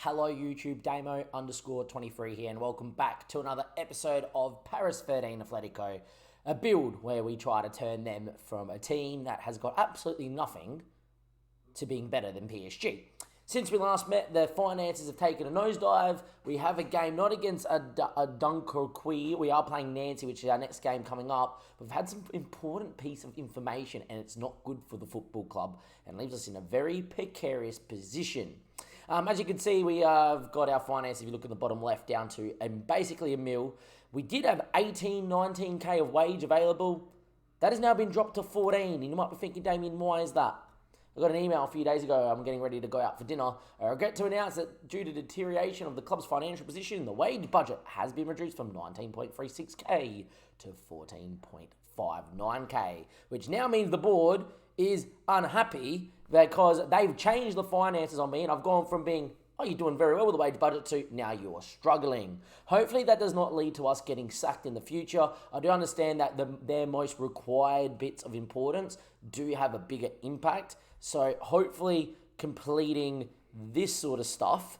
Hello YouTube, Damo_23 here, and welcome back to another episode of Paris 13 Atletico, a build where we try to turn them from a team that has got absolutely nothing to being better than PSG. Since we last met, the finances have taken a nosedive. We have a game not against a Dunkerque. We are playing Nancy, which is our next game coming up. We've had some important piece of information, and it's not good for the football club and leaves us in a very precarious position. As you can see, we have got our finance, if you look at the bottom left, down to basically a mil. We did have 18, 19k of wage available. That has now been dropped to 14. And you might be thinking, Damien, why is that? I got an email a few days ago. I'm getting ready to go out for dinner. I regret to announce that due to deterioration of the club's financial position, the wage budget has been reduced from 19.36k to 14.59k, which now means the board is unhappy because they've changed the finances on me, and I've gone from being, oh, you're doing very well with the wage budget, to now you're struggling. Hopefully that does not lead to us getting sacked in the future. I do understand that their most required bits of importance do have a bigger impact. So hopefully completing this sort of stuff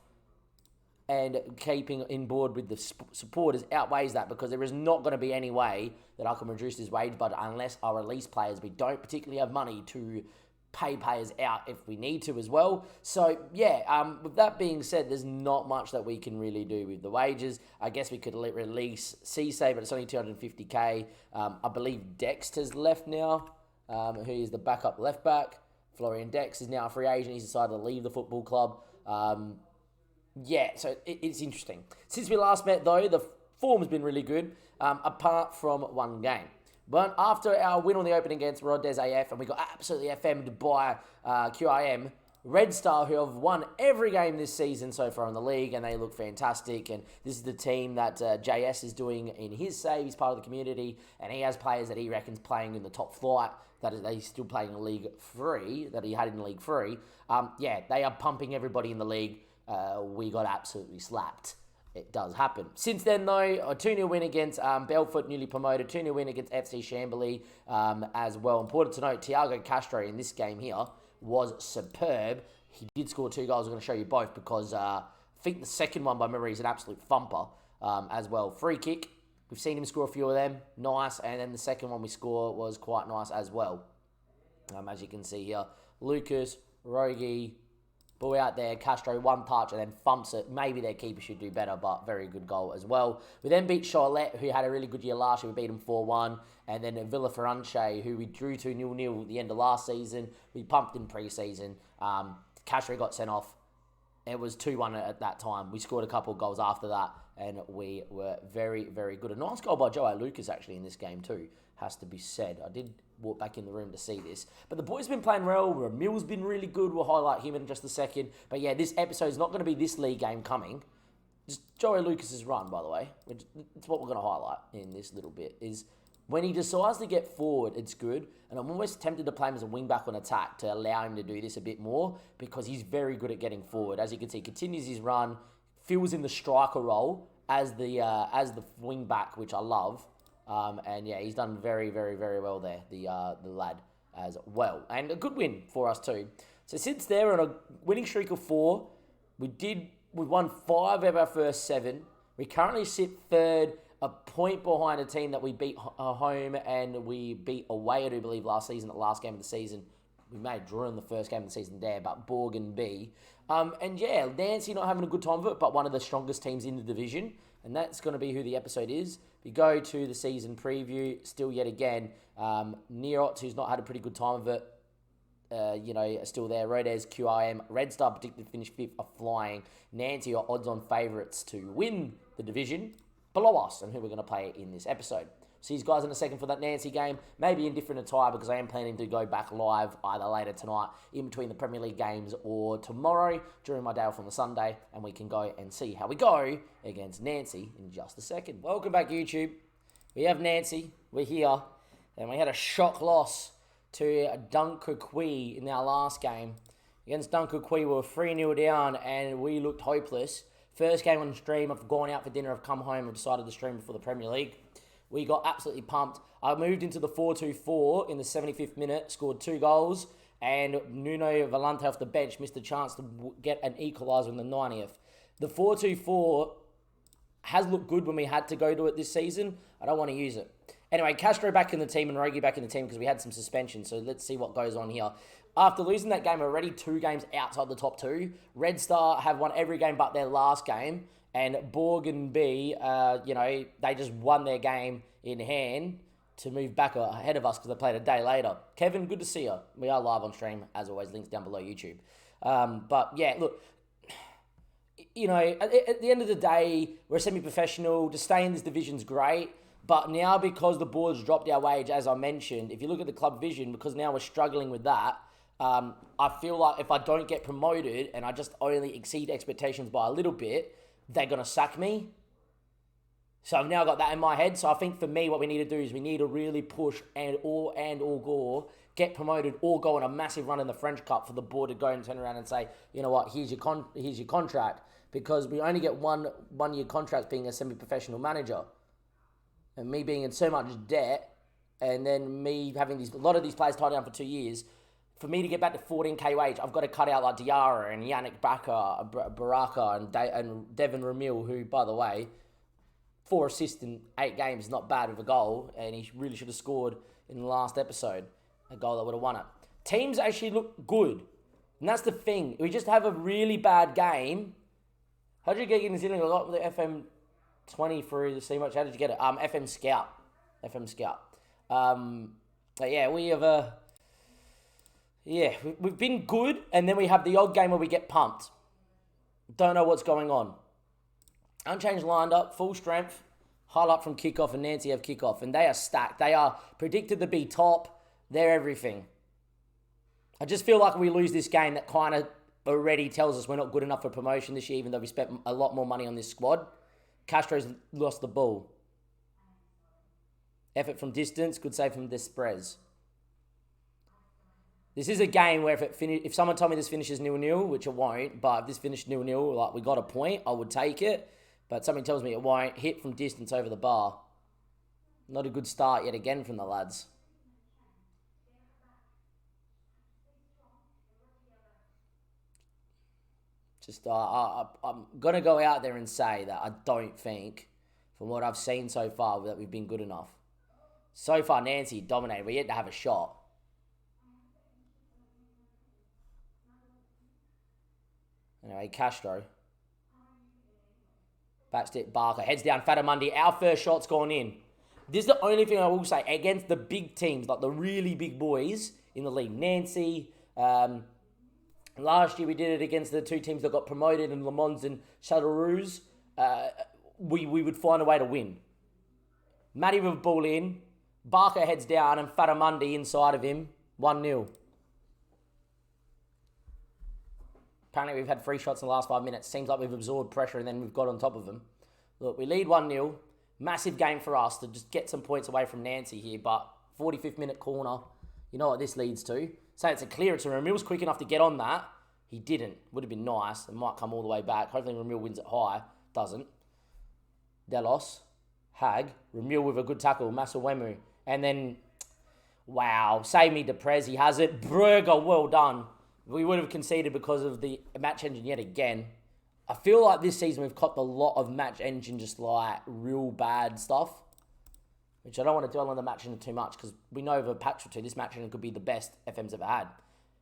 and keeping in board with the supporters outweighs that, because there is not going to be any way that I can reduce this wage budget unless I release players. We don't particularly have money to pay players out if we need to as well. So yeah, with that being said, there's not much that we can really do with the wages. I guess we could release Cisse, but it's only 250k. I believe Dexter's left now, who is the backup left back. Florian Dex is now a free agent. He's decided to leave the football club. Yeah, so it's interesting. Since we last met, though, the form has been really good, apart from one game. But after our win on the opening against Rodez AF, and we got absolutely FM'd by QIM, Red Star, who have won every game this season so far in the league, and they look fantastic. And this is the team that JS is doing in his save. He's part of the community, and he has players that he reckons playing in the top flight, that he's still playing in League 3, that he had in League 3. Yeah, they are pumping everybody in the league. We got absolutely slapped. It does happen. Since then, though, a 2-0 win against Belfort, newly promoted. 2-0 win against FC Chambly as well. Important to note, Thiago Castro in this game here was superb. He did score 2 goals. I'm going to show you both because I think the second one, by memory, is an absolute thumper as well. Free kick. We've seen him score a few of them. Nice. And then the second one we score was quite nice as well. As you can see here, Lucas, Rogi, boy out there, Castro, one touch and then thumps it. Maybe their keeper should do better, but very good goal as well. We then beat Charlotte, who had a really good year last year. We beat them 4-1. And then Villaferranche, who we drew to 0-0 at the end of last season. We pumped in pre-season. Castro got sent off. It was 2-1 at that time. We scored a couple of goals after that, and we were very, very good. A nice goal by Joao Lucas, actually, in this game too, has to be said. I did walk back in the room to see this. But the boys have been playing well. Ramil's been really good. We'll highlight him in just a second. But yeah, this episode is not going to be this league game coming. Just Joao Lucas's run, by the way. It's what we're going to highlight in this little bit, is when he decides to get forward, it's good. And I'm almost tempted to play him as a wing-back on attack to allow him to do this a bit more, because he's very good at getting forward. As you can see, continues his run, fills in the striker role as the wing-back, which I love. And yeah, he's done very, very, very well there, the lad as well. And a good win for us too. So since there, on a winning streak of 4, we won 5 of our first 7. We currently sit third, a point behind a team that we beat home and we beat away, I do believe, last season, the last game of the season. We may have drawn the first game of the season there, but Borgen B. And yeah, Nancy not having a good time of it, but one of the strongest teams in the division. And that's going to be who the episode is. If you go to the season preview, still yet again, Neot, who's not had a pretty good time of it, still there. Rodez, QIM, Red Star predicted to finish 5th, are flying. Nancy are odds-on favourites to win the division below us, and who we're going to play in this episode. See you guys in a second for that Nancy game, maybe in different attire, because I am planning to go back live either later tonight in between the Premier League games or tomorrow during my day off on the Sunday, and we can go and see how we go against Nancy in just a second. Welcome back, YouTube. We have Nancy. We're here, and we had a shock loss to Dunkerque in our last game. Against Dunkerque, we were 3-0 down, and we looked hopeless. First game on stream, I've gone out for dinner, I've come home and decided to stream before the Premier League. We got absolutely pumped. I moved into the 4-2-4 in the 75th minute, scored 2 goals, and Nuno Valente off the bench missed a chance to get an equaliser in the 90th. The 4-2-4 has looked good when we had to go to it this season. I don't want to use it. Anyway, Castro back in the team and Rogi back in the team because we had some suspension. So let's see what goes on here. After losing that game, already 2 games outside the top 2. Red Star have won every game but their last game. And Borg and B, they just won their game in hand to move back ahead of us because they played a day later. Kevin, good to see you. We are live on stream, as always. Links down below YouTube. But yeah, look, at the end of the day, we're semi-professional. To stay in this division's great. But now because the board's dropped our wage, as I mentioned, if you look at the club vision, because now we're struggling with that, I feel like if I don't get promoted and I just only exceed expectations by a little bit, they're going to sack me. So I've now got that in my head. So I think for me, what we need to do is we need to really push or gore, get promoted or go on a massive run in the French Cup for the board to go and turn around and say, you know what, here's your contract. Because we only get one-year contracts being a semi-professional manager. And me being in so much debt, and then me having a lot of these players tied down for 2 years, for me to get back to 14k wage, I've got to cut out like Diarra and Yannick Baraka and Devin Ramil, who, by the way, 4 assists in 8 games is not bad with a goal, and he really should have scored in the last episode, a goal that would have won it. Teams actually look good, and that's the thing. We just have a really bad game. How did you get in New Zealand? I got the FM 20 through the C much. How did you get it? FM Scout. But yeah, we have we've been good, and then we have the odd game where we get pumped. Don't know what's going on. Unchanged lined up, full strength. Highlight from kickoff, and Nancy have kickoff, and they are stacked. They are predicted to be top. They're everything. I just feel like we lose this game, that kind of already tells us we're not good enough for promotion this year, even though we spent a lot more money on this squad. Castro's lost the ball. Effort from distance, good save from Desprez. This is a game where if someone told me this finishes 0-0, which it won't, but if this finished 0-0, like we got a point, I would take it. But something tells me it won't. Hit from distance over the bar. Not a good start yet again from the lads. Just I'm going to go out there and say that I don't think, from what I've seen so far, that we've been good enough. So far, Nancy dominated. We yet to have a shot. Anyway, Castro. Backstep Barker. Heads down, Fatamundi. Our first shot's gone in. This is the only thing I will say against the big teams, like the really big boys in the league. Nancy. Last year we did it against the 2 teams that got promoted in Le Mans and Châteauroux. We would find a way to win. Matty with a ball in. Barker heads down and Fatamundi inside of him. 1-0. Apparently we've had 3 shots in the last 5 minutes. Seems like we've absorbed pressure and then we've got on top of them. Look, we lead 1-0. Massive game for us to just get some points away from Nancy here. But 45th minute corner. You know what this leads to. Say it's a clearance and Ramil's quick enough to get on that. He didn't. Would have been nice. It might come all the way back. Hopefully Ramil wins it high. Doesn't. Delos. Hag. Ramil with a good tackle. Masawemu. And then, wow. Save me, Deprez. He has it. Burger, well done. We would have conceded because of the match engine yet again. I feel like this season we've copped a lot of match engine, just like real bad stuff. Which I don't want to dwell on the match engine too much because we know over a patch or 2, this match engine could be the best FM's ever had.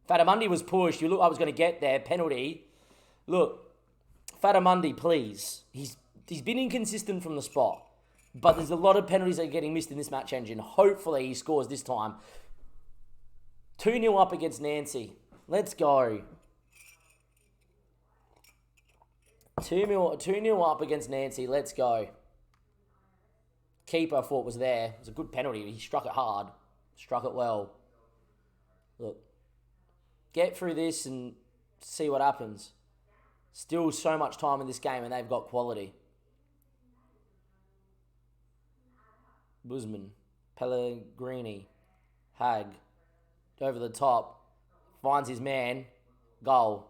Fatamundi was pushed. You look, I was going to get there. Penalty. Look, Fatamundi, please. He's been inconsistent from the spot. But there's a lot of penalties that are getting missed in this match engine. Hopefully he scores this time. 2-0 up against Nancy. Let's go. 2-0 up against Nancy. Let's go. Keeper I thought was there. It was a good penalty. He struck it hard. Struck it well. Look. Get through this and see what happens. Still so much time in this game and they've got quality. Busman. Pellegrini. Hag. Over the top. Finds his man. Goal.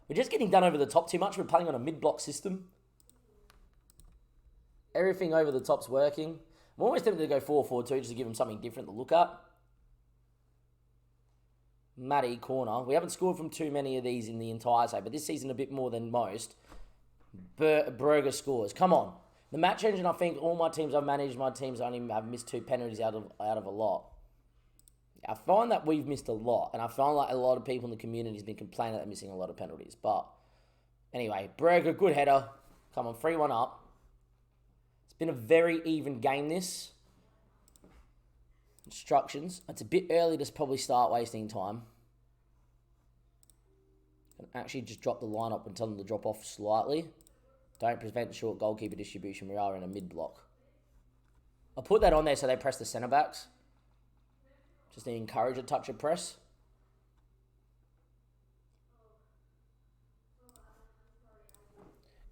We're just getting done over the top too much. We're playing on a mid-block system. Everything over the top's working. I'm almost tempted to go 4-4-2 just to give them something different to look at. Matty, corner. We haven't scored from too many of these in the entire side, but this season a bit more than most. Berger scores. Come on. The match engine, I think all my teams I've managed, my teams only have missed 2 penalties out of a lot. I find that we've missed a lot, and I find like a lot of people in the community has been complaining that they're missing a lot of penalties. But anyway, Berger, good header. Come on, 3-1 up. It's been a very even game, this. Instructions. It's a bit early to probably start wasting time. Can actually just drop the lineup and tell them to drop off slightly. Don't prevent the short goalkeeper distribution. We are in a mid-block. I'll put that on there so they press the centre-backs. Just to encourage a touch of press.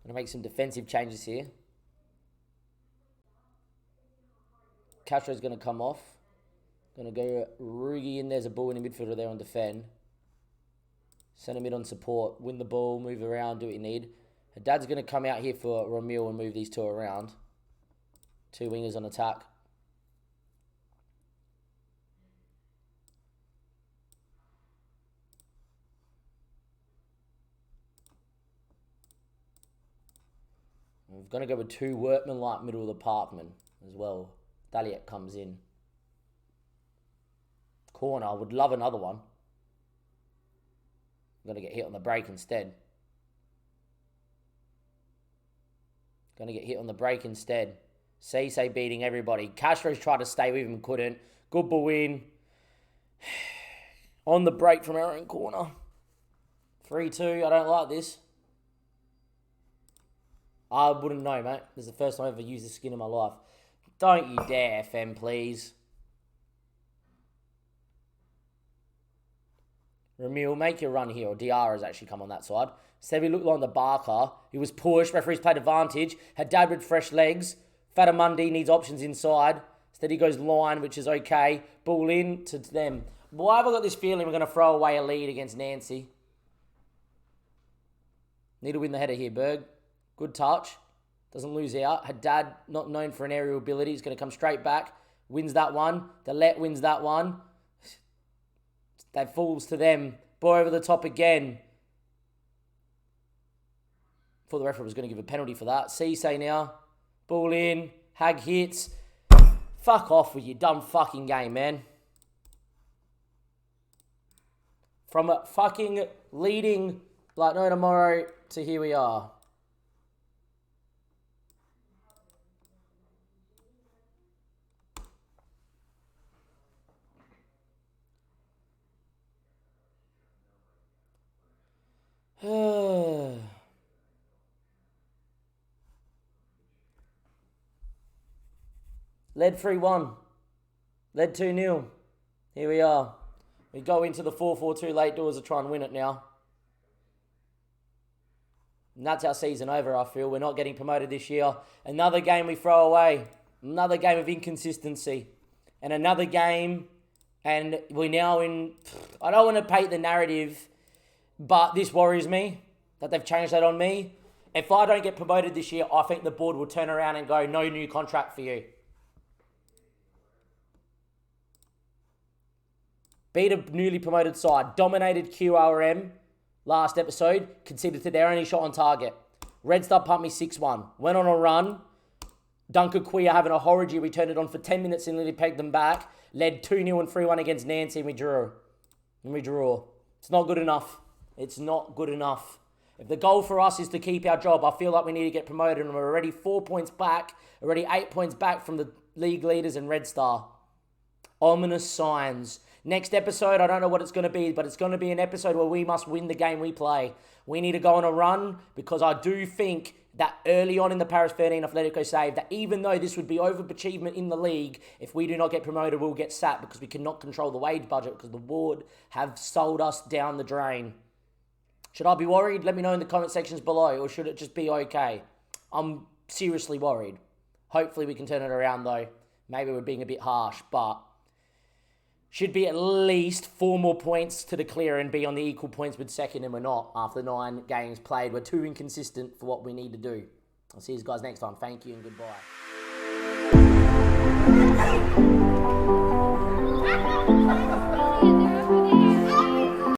Going to make some defensive changes here. Castro's going to come off. Going to go Rugi in. There's a ball in the midfielder there on defend. Centre mid on support. Win the ball. Move around. Do what you need. Haddad's going to come out here for Ramil and move these two around. 2 wingers on attack. We're going to go with 2 workman-like middle of the parkmen as well. Daliet comes in. Corner. Would love another one. I'm going to get hit on the break instead. Going to get hit on the break instead. Cisse beating everybody. Castro's tried to stay with him, couldn't. Good ball in. On the break from our own corner. 3-2. I don't like this. I wouldn't know, mate. This is the first time I've ever used this skin in my life. Don't you dare, FM, please. Ramil, make your run here. Or Diarra's actually come on that side. Instead, we looked like the Barker. He was pushed. Referees played advantage. Haddad with fresh legs. Fatamundi needs options inside. Instead, he goes line, which is okay. Ball in to them. Why have I got this feeling we're going to throw away a lead against Nancy? Need to win the header here, Berg. Good touch. Doesn't lose out. Haddad, not known for an aerial ability. He's going to come straight back. Wins that one. Delet wins that one. That falls to them. Ball over the top again. Thought the referee was going to give a penalty for that. Cisse now. Ball in. Hag hits. Fuck off with your dumb fucking game, man. From a fucking leading like no tomorrow to here we are. Led 3-1. Led 2-0. Here we are. We go into the 4-4-2 late doors to try and win it now. And that's our season over, I feel. We're not getting promoted this year. Another game we throw away. Another game of inconsistency. And another game. And we're now in... I don't want to paint the narrative, but this worries me that they've changed that on me. If I don't get promoted this year, I think the board will turn around and go, no new contract for you. Beat a newly promoted side. Dominated QRM last episode. Conceded to their only shot on target. Red Star pumped me 6-1. Went on a run. Duncan Queer having a horrid year. We turned it on for 10 minutes and nearly pegged them back. Led 2-0 and 3-1 against Nancy and we drew. It's not good enough. It's not good enough. If the goal for us is to keep our job, I feel like we need to get promoted and we're already 4 points back. Already 8 points back from the league leaders and Red Star. Ominous signs. Next episode, I don't know what it's going to be, but it's going to be an episode where we must win the game we play. We need to go on a run because I do think that early on in the Paris 13 Atletico save, that even though this would be overachievement in the league, if we do not get promoted, we'll get sacked because we cannot control the wage budget because the board have sold us down the drain. Should I be worried? Let me know in the comment sections below, or should it just be okay? I'm seriously worried. Hopefully we can turn it around though. Maybe we're being a bit harsh, but... should be at least 4 more points to declare and be on the equal points with second, and we're not. After 9 games played, we're too inconsistent for what we need to do. I'll see you guys next time. Thank you and goodbye.